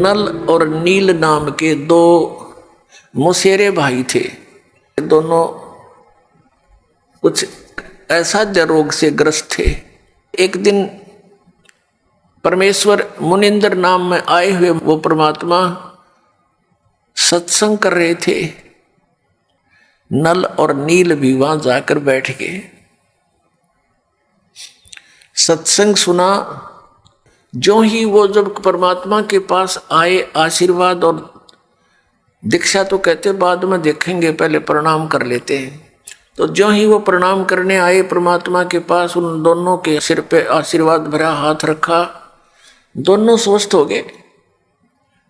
नल और नील नाम के दो मौसेरे भाई थे। दोनों कुछ असाध्य रोग से ग्रस्त थे। एक दिन परमेश्वर मुनिंद्र नाम में आए हुए वो परमात्मा सत्संग कर रहे थे। नल और नील भी वहां जाकर बैठ गए, सत्संग सुना। जो ही वो जब परमात्मा के पास आए, आशीर्वाद और दीक्षा तो कहते बाद में देखेंगे, पहले प्रणाम कर लेते हैं। तो जो ही वो प्रणाम करने आए परमात्मा के पास, उन दोनों के सिर पे आशीर्वाद भरा हाथ रखा, दोनों स्वस्थ हो गए।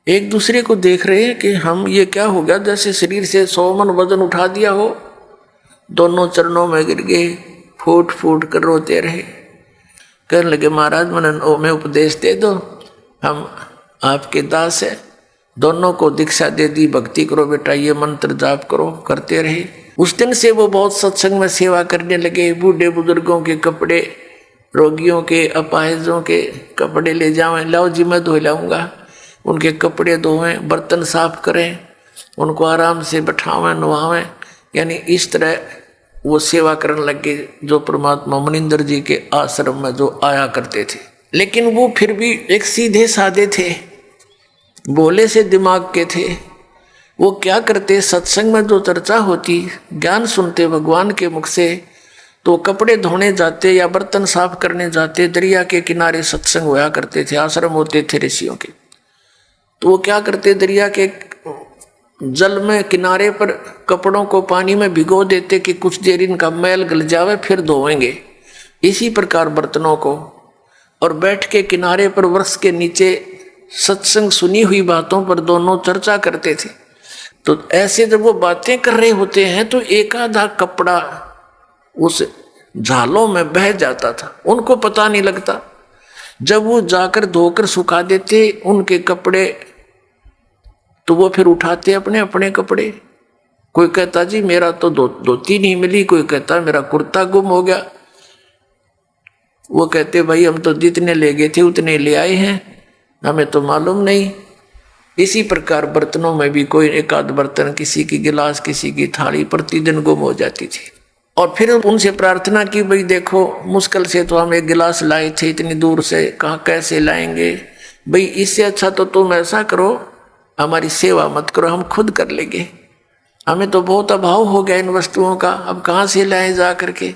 एक दूसरे को देख रहे हैं कि हम ये क्या हो गया, जैसे शरीर से 100 मन वजन उठा दिया हो। दोनों चरणों में गिर गए, फूट फूट कर रोते रहे। कहने लगे महाराज मैं उपदेश दे दो, हम आपके दास है। दोनों को दीक्षा दे दी, भक्ति करो बेटा, ये मंत्र जाप करो। करते रहे। उस दिन से वो बहुत सत्संग में सेवा करने लगे। बूढ़े बुजुर्गों के कपड़े, रोगियों के, अपाहिजों के कपड़े ले जावें, लाओ जी मैं धो लाऊंगा। उनके कपड़े धोवें, बर्तन साफ करें, उनको आराम से बैठावें, नवावें। यानी इस तरह वो सेवा करने लगे, जो परमात्मा मुनिंद्र जी के आश्रम में जो आया करते थे। लेकिन वो फिर भी एक सीधे साधे थे, भोले से दिमाग के थे। वो क्या करते, सत्संग में जो चर्चा होती, ज्ञान सुनते भगवान के मुख से, तो कपड़े धोने जाते या बर्तन साफ करने जाते। दरिया के किनारे सत्संग होया करते थे, आश्रम होते थे ऋषियों के। तो वो क्या करते, दरिया के जल में किनारे पर कपड़ों को पानी में भिगो देते कि कुछ देर इनका मैल गल जावे, फिर धोएंगे। इसी प्रकार बर्तनों को, और बैठ के किनारे पर वृक्ष के नीचे सत्संग सुनी हुई बातों पर दोनों चर्चा करते थे। तो ऐसे जब वो बातें कर रहे होते हैं तो एक आधा कपड़ा उस झालों में बह जाता था, उनको पता नहीं लगता। जब वो जाकर धोकर सुखा देते उनके कपड़े, तो वो फिर उठाते अपने अपने कपड़े। कोई कहता जी मेरा तो धोती नहीं मिली, कोई कहता मेरा कुर्ता गुम हो गया। वो कहते भाई हम तो जितने ले गए थे उतने ले आए हैं, हमें तो मालूम नहीं। इसी प्रकार बर्तनों में भी कोई एक आध बर्तन, किसी की गिलास, किसी की थाली प्रतिदिन गुम हो जाती थी। और फिर उनसे प्रार्थना की, भाई देखो मुश्किल से तो हम एक गिलास लाए थे, इतनी दूर से कहाँ कैसे लाएंगे। भाई इससे अच्छा तो तुम ऐसा करो, हमारी सेवा मत करो, हम खुद कर लेंगे। हमें तो बहुत अभाव हो गया इन वस्तुओं का, अब कहाँ से लाए जा करके।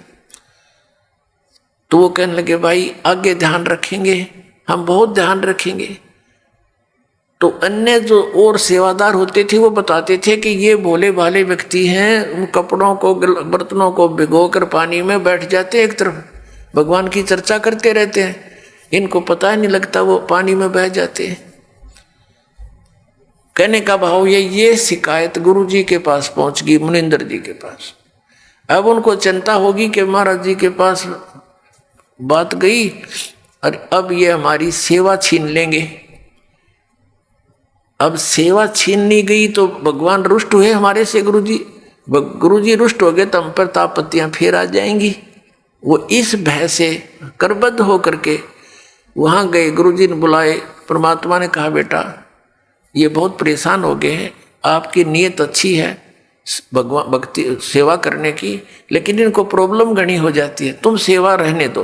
तो वो कहने लगे भाई आगे ध्यान रखेंगे, हम बहुत ध्यान रखेंगे। तो अन्य जो और सेवादार होते थे वो बताते थे कि ये भोले भाले व्यक्ति हैं, उन कपड़ों को बर्तनों को भिगोकर पानी में बैठ जाते, एक तरफ भगवान की चर्चा करते रहते हैं, इनको पता ही नहीं लगता वो पानी में बह जाते हैं। कहने का भाव ये शिकायत गुरु जी के पास पहुंच गई, मुनिंद्र जी के पास। अब उनको चिंता होगी कि महाराज जी के पास बात गई और अब ये हमारी सेवा छीन लेंगे। अब सेवा छीननी गई तो भगवान रुष्ट हुए हमारे से। गुरु जी रुष्ट हो गए तो हम पर तापत्तियां फिर आ जाएंगी। वो इस भय से करबद्ध होकर के वहां गए, गुरु जी ने बुलाए। परमात्मा ने कहा बेटा ये बहुत परेशान हो गए हैं, आपकी नीयत अच्छी है भगवान भक्ति सेवा करने की, लेकिन इनको प्रॉब्लम घनी हो जाती है, तुम सेवा रहने दो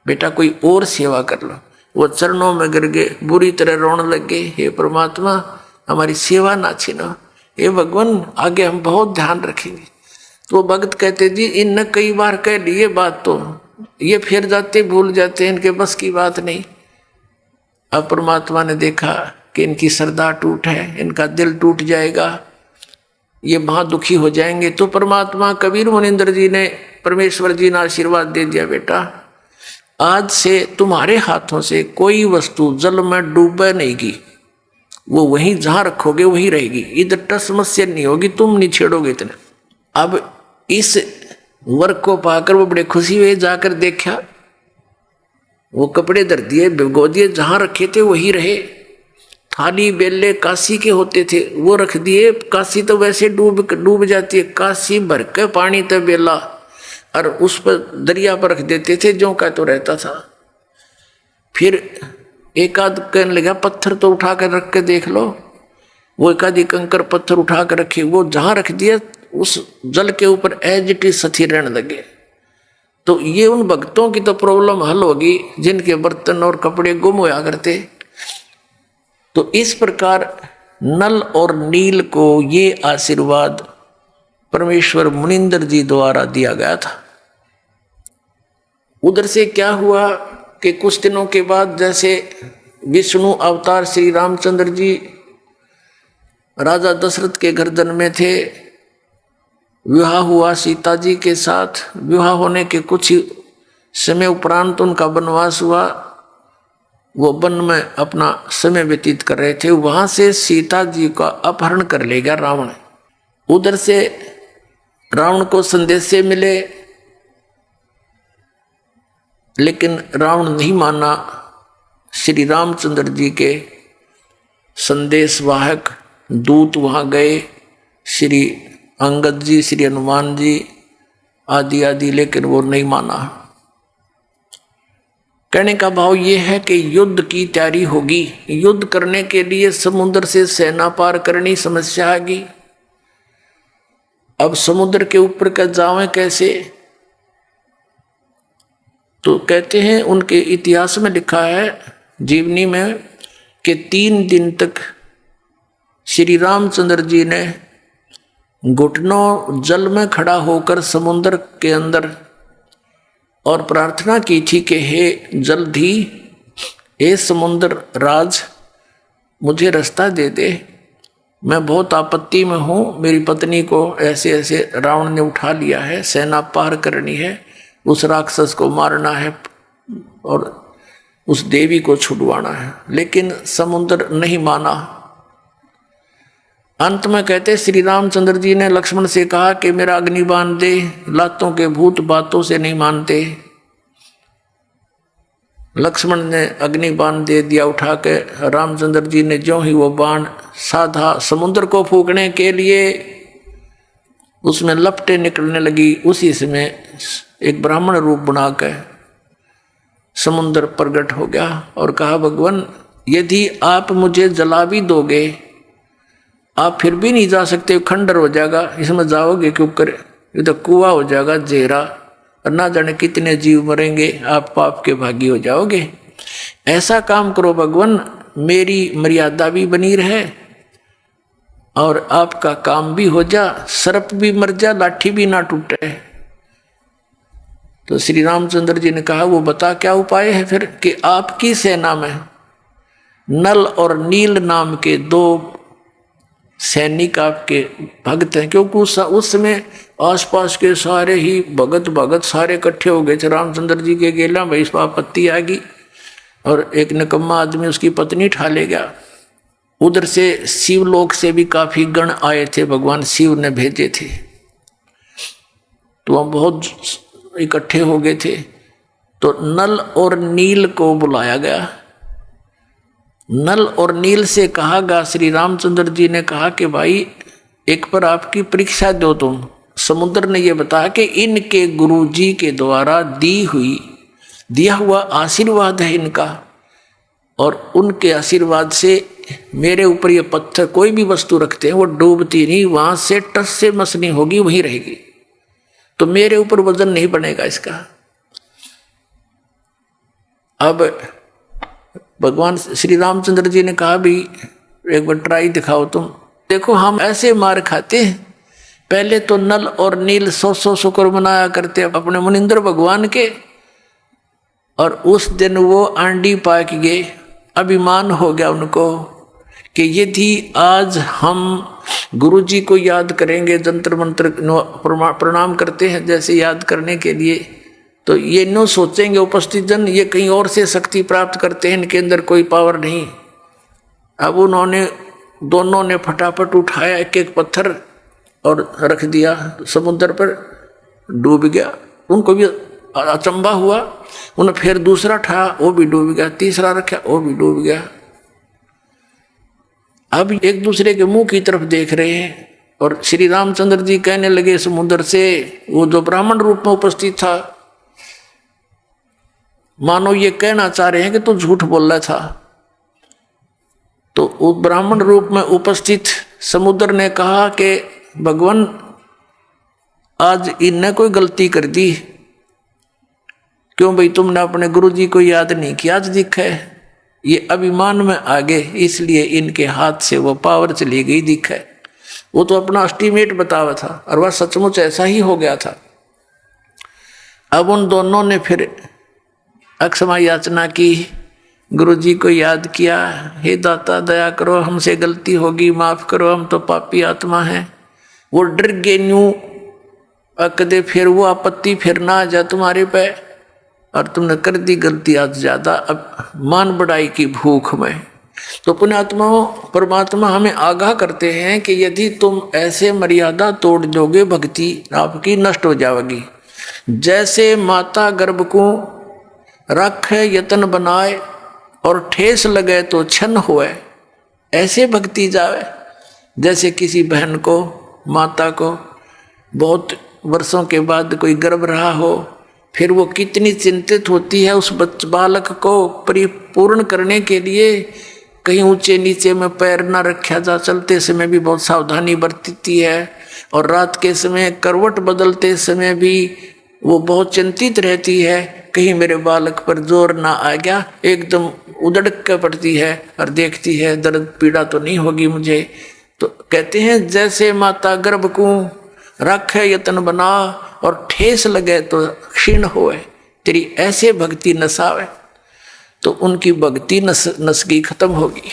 बेटा, कोई और सेवा कर लो। वो चरणों में गिर गए, बुरी तरह रोने लग गए, हे परमात्मा हमारी सेवा ना छीनो, हे भगवान आगे हम बहुत ध्यान रखेंगे। तो भक्त कहते जी इन कई बार कह लिए बात, तो ये फिर जाते भूल जाते, इनके बस की बात नहीं। अब परमात्मा ने देखा कि इनकी श्रद्धा टूट है, इनका दिल टूट जाएगा, ये महादुखी हो जाएंगे। तो परमात्मा कबीर मुनिंद्र जी ने, परमेश्वर जी ने आशीर्वाद दे दिया बेटा आज से तुम्हारे हाथों से कोई वस्तु जल में डूबे नहीं की, वो वहीं जहां रखोगे वहीं रहेगी, इधर टस मस्या नहीं होगी, तुम नहीं छेड़ोगे इतने। अब इस वर्क को पाकर वो बड़े खुशी हुए, जाकर देखा वो कपड़े धर दिए, भिगो दिए, जहां रखे थे वही रहे। थाली बेले काशी के होते थे वो रख दिए, काशी तो वैसे डूब जाती है, काशी भर के पानी तो बेला, और उस पर दरिया पर रख देते थे, जो का तो रहता था। फिर एक आध कहने लगा पत्थर तो उठा कर रख के देख लो। वो एक आधी कंकर पत्थर उठा कर रखी, वो जहां रख दिया उस जल के ऊपर एज इट इज स्थिर रहने लगे। तो ये उन भक्तों की तो प्रॉब्लम हल होगी जिनके बर्तन और कपड़े गुम होया करते। तो इस प्रकार नल और नील को ये आशीर्वाद परमेश्वर मुनिंदर जी द्वारा दिया गया था। उधर से क्या हुआ कि कुछ दिनों के बाद जैसे विष्णु अवतार श्री रामचंद्र जी राजा दशरथ के गर्दन में थे, विवाह हुआ सीता जी के साथ। विवाह होने के कुछ ही समय उपरांत उनका वनवास हुआ। वो वन में अपना समय व्यतीत कर रहे थे, वहां से सीता जी का अपहरण कर ले गया रावण। उधर से रावण को संदेशे मिले, लेकिन रावण नहीं माना। श्री रामचंद्र जी के संदेशवाहक दूत वहां गए, श्री अंगद जी, श्री हनुमान जी आदि आदि, लेकिन वो नहीं माना। कहने का भाव ये है कि युद्ध की तैयारी होगी। युद्ध करने के लिए समुद्र से सेना पार करनी समस्या आएगी। अब समुद्र के ऊपर का जावे कैसे? तो कहते हैं उनके इतिहास में लिखा है जीवनी में कि 3 दिन तक श्री रामचंद्र जी ने घुटनों जल में खड़ा होकर समुद्र के अंदर और प्रार्थना की थी कि हे जल्दी हे समुद्र राज मुझे रास्ता दे दे, मैं बहुत आपत्ति में हूँ, मेरी पत्नी को ऐसे ऐसे रावण ने उठा लिया है, सेना पार करनी है, उस राक्षस को मारना है और उस देवी को छुड़वाना है। लेकिन समुद्र नहीं माना। अंत में कहते श्री रामचंद्र जी ने लक्ष्मण से कहा कि मेरा अग्निबाण दे, लातों के भूत बातों से नहीं मानते। लक्ष्मण ने अग्निबाण दे दिया उठा के। रामचंद्र जी ने जो ही वो बाण साधा समुद्र को फूकने के लिए, उसमें लपटें निकलने लगी। उसी समय एक ब्राह्मण रूप बना के समुद्र प्रकट हो गया और कहा भगवान यदि आप मुझे जला भी दोगे, आप फिर भी नहीं जा सकते, खंडर हो जाएगा, इसमें जाओगे क्यों कर, ये तो कुआं हो जाएगा जेरा, और ना जाने कितने जीव मरेंगे, आप पाप के भागी हो जाओगे। ऐसा काम करो भगवान, मेरी मर्यादा भी बनी रहे और आपका काम भी हो जा, सर्प भी मर जा, लाठी भी ना टूटे। तो श्री रामचंद्र जी ने कहा वो बता क्या उपाय है फिर? कि आपकी सेना में नल और नील नाम के 2 सैनिक आपके भक्त हैं, क्योंकि उस समय आसपास के सारे ही भगत सारे इकट्ठे हो गए थे रामचंद्र जी के गेला। भाई इस पर आपत्ति आ गई और एक निकम्मा आदमी उसकी पत्नी ठा ले गया। उधर से शिवलोक से भी काफी गण आए थे, भगवान शिव ने भेजे थे, तो वह बहुत इकट्ठे हो गए थे। तो नल और नील को बुलाया गया। नल और नील से कहा गया, श्री रामचंद्र जी ने कहा कि भाई एक पर आपकी परीक्षा दो तुम। समुद्र ने यह बताया कि इनके गुरु जी के द्वारा दिया हुआ आशीर्वाद है इनका, और उनके आशीर्वाद से मेरे ऊपर ये पत्थर कोई भी वस्तु रखते हैं वो डूबती नहीं, वहां से टस से मसनी होगी वहीं रहेगी, तो मेरे ऊपर वजन नहीं बनेगा इसका। अब भगवान श्री रामचंद्र जी ने कहा भी एक बार ट्राई दिखाओ तुम। देखो हम ऐसे मार खाते हैं, पहले तो नल और नील 100 शुक्र मनाया करते अपने मुनिंद्र भगवान के, और उस दिन वो आंडी पाक गए, अभिमान हो गया उनको कि यदि आज हम गुरु जी को याद करेंगे, जंतर मंत्र प्रणाम करते हैं जैसे याद करने के लिए, तो ये नो सोचेंगे उपस्थित जन ये कहीं और से शक्ति प्राप्त करते हैं, इनके अंदर कोई पावर नहीं। अब उन्होंने दोनों ने फटाफट उठाया एक एक पत्थर और रख दिया समुद्र पर, डूब गया। उनको भी अचंभा हुआ, उन्हें फिर दूसरा उठाया वो भी डूब गया, तीसरा रखा वो भी डूब गया। अब एक दूसरे के मुंह की तरफ देख रहे हैं और श्री रामचंद्र जी कहने लगे समुद्र से, वो जो ब्राह्मण रूप में उपस्थित था, मानो ये कहना चाह रहे हैं कि तू झूठ बोल रहा था, तो उस ब्राह्मण रूप में उपस्थित समुद्र ने कहा कि भगवान आज इनने कोई गलती कर दी, क्यों भाई तुमने अपने गुरु जी को याद नहीं किया, आज दिखा है ये अभिमान में आ गए, इसलिए इनके हाथ से वो पावर चली गई दिखा है। वो तो अपना एस्टीमेट बतावा था और वह सचमुच ऐसा ही हो गया था। अब उन दोनों ने फिर अक्षमा याचना की, गुरु जी को याद किया, हे दाता दया करो, हमसे गलती होगी, माफ करो, हम तो पापी आत्मा हैं। वो डर गए न्यू कदे फिर वो आपत्ति फिर ना आ जाए तुम्हारे पे, और तुमने कर दी गलती आज ज्यादा, अब मान बढ़ाई की भूख में। तो पुण्यात्माओं परमात्मा हमें आगाह करते हैं कि यदि तुम ऐसे मर्यादा तोड़ दोगे भक्ति आपकी नष्ट हो जाएगी। जैसे माता गर्भ को रखे यतन बनाए और ठेस लगे तो छन होए, ऐसे भक्ति जावे। जैसे किसी बहन को माता को बहुत वर्षों के बाद कोई गर्भ रहा हो, फिर वो कितनी चिंतित होती है उस बालक को परिपूर्ण करने के लिए, कहीं ऊंचे नीचे में पैर न रखा जा, चलते समय भी बहुत सावधानी बरतती है, और रात के समय करवट बदलते समय भी वो बहुत चिंतित रहती है, कहीं मेरे बालक पर जोर ना आ गया, एकदम उधड़क के पड़ती है और देखती है दर्द पीड़ा तो नहीं होगी मुझे। तो कहते हैं जैसे माता गर्भ को रखे यतन बना और ठेस लगे तो क्षीण होए, तेरी ऐसे भक्ति नसावे, तो उनकी भक्ति नस की खत्म होगी।